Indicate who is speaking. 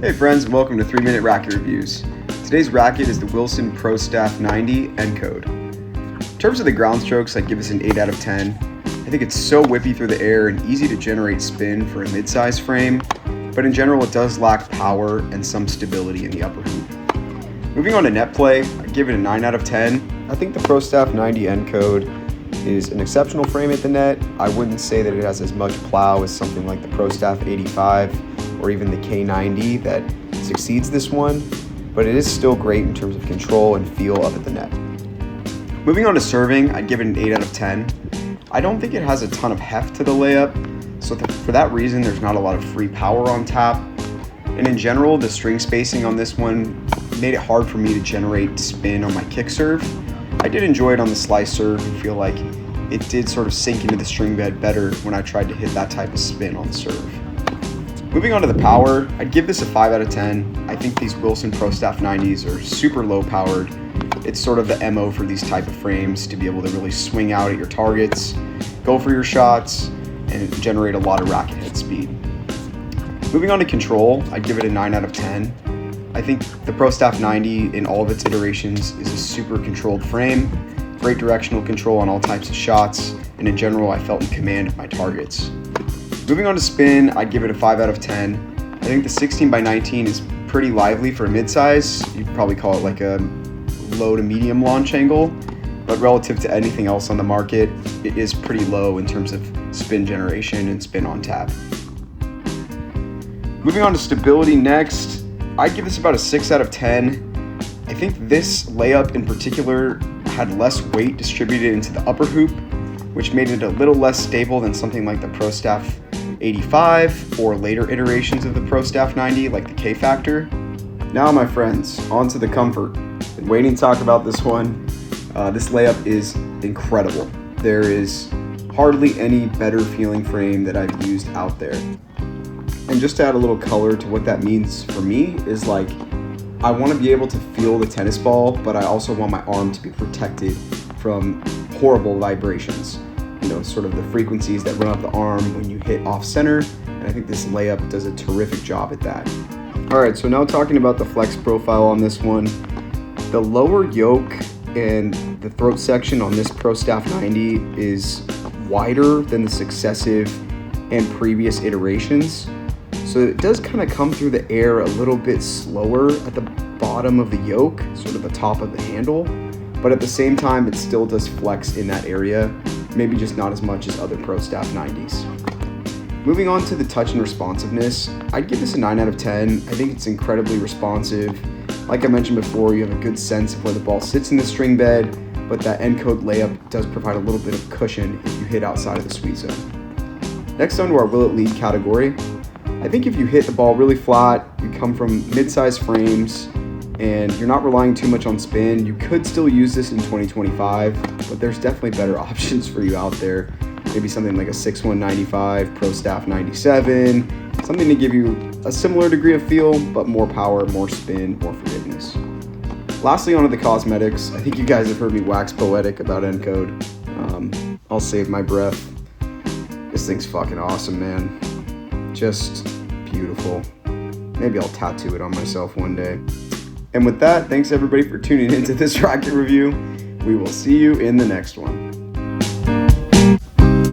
Speaker 1: Hey friends, and welcome to 3-Minute Racquet Reviews. Today's racket is the Wilson Pro Staff 90 nCode. In terms of the ground strokes, I'd give this an 8 out of 10. I think it's so whippy through the air and easy to generate spin for a mid-size frame, but in general it does lack power and some stability in the upper hoop. Moving on to net play, I'd give it a 9 out of 10. I think the Pro Staff 90 nCode is an exceptional frame at the net. I wouldn't say that it has as much plow as something like the Pro Staff 85 or even the K90 that succeeds this one, but it is still great in terms of control and feel up at the net. Moving on to serving, I'd give it an 8 out of 10. I don't think it has a ton of heft to the layup, so for that reason there's not a lot of free power on tap. And in general, the string spacing on this one made it hard for me to generate spin on my kick serve. I did enjoy it on the slice serve and feel like it did sort of sink into the string bed better when I tried to hit that type of spin on the serve. Moving on to the power, I'd give this a 5 out of 10. I think these Wilson Pro Staff 90s are super low powered. It's sort of the MO for these type of frames to be able to really swing out at your targets, go for your shots, and generate a lot of racket head speed. Moving on to control, I'd give it a 9 out of 10. I think the Pro Staff 90 in all of its iterations is a super controlled frame, great directional control on all types of shots, and in general I felt in command of my targets. Moving on to spin, I'd give it a 5 out of 10. I think the 16x19 is pretty lively for a mid-size. You'd probably call it like a low to medium launch angle, but relative to anything else on the market, it is pretty low in terms of spin generation and spin on tap. Moving on to stability next, I'd give this about a 6 out of 10. I think this layup in particular had less weight distributed into the upper hoop, which made it a little less stable than something like the Pro Staff 85 or later iterations of the Pro Staff 90 like the K Factor. Now my friends, on to the comfort. Been waiting to talk about this one. This layup is incredible. There is hardly any better feeling frame that I've used out there. And just to add a little color to what that means for me is like, I want to be able to feel the tennis ball, but I also want my arm to be protected from horrible vibrations. You know, sort of the frequencies that run up the arm when you hit off center, and I think this layup does a terrific job at that. Alright, so now talking about the flex profile on this one. The lower yoke and the throat section on this Pro Staff 90 is wider than the successive and previous iterations. So it does kind of come through the air a little bit slower at the bottom of the yoke, sort of the top of the handle, but at the same time it still does flex in that area, maybe just not as much as other Pro Staff 90s. Moving on to the touch and responsiveness, I'd give this a 9 out of 10. I think it's incredibly responsive. Like I mentioned before, you have a good sense of where the ball sits in the string bed, but that nCode layup does provide a little bit of cushion if you hit outside of the sweet zone. Next on to our will it lead category. I think if you hit the ball really flat, you come from mid-sized frames, and you're not relying too much on spin, you could still use this in 2025, but there's definitely better options for you out there. Maybe something like a Six.One 95, Pro Staff 97, something to give you a similar degree of feel, but more power, more spin, more forgiveness. Lastly, onto the cosmetics. I think you guys have heard me wax poetic about nCode. I'll save my breath. This thing's fucking awesome, man. Just beautiful. Maybe I'll tattoo it on myself one day. And with that, thanks everybody for tuning into this racket review. We will see you in the next one.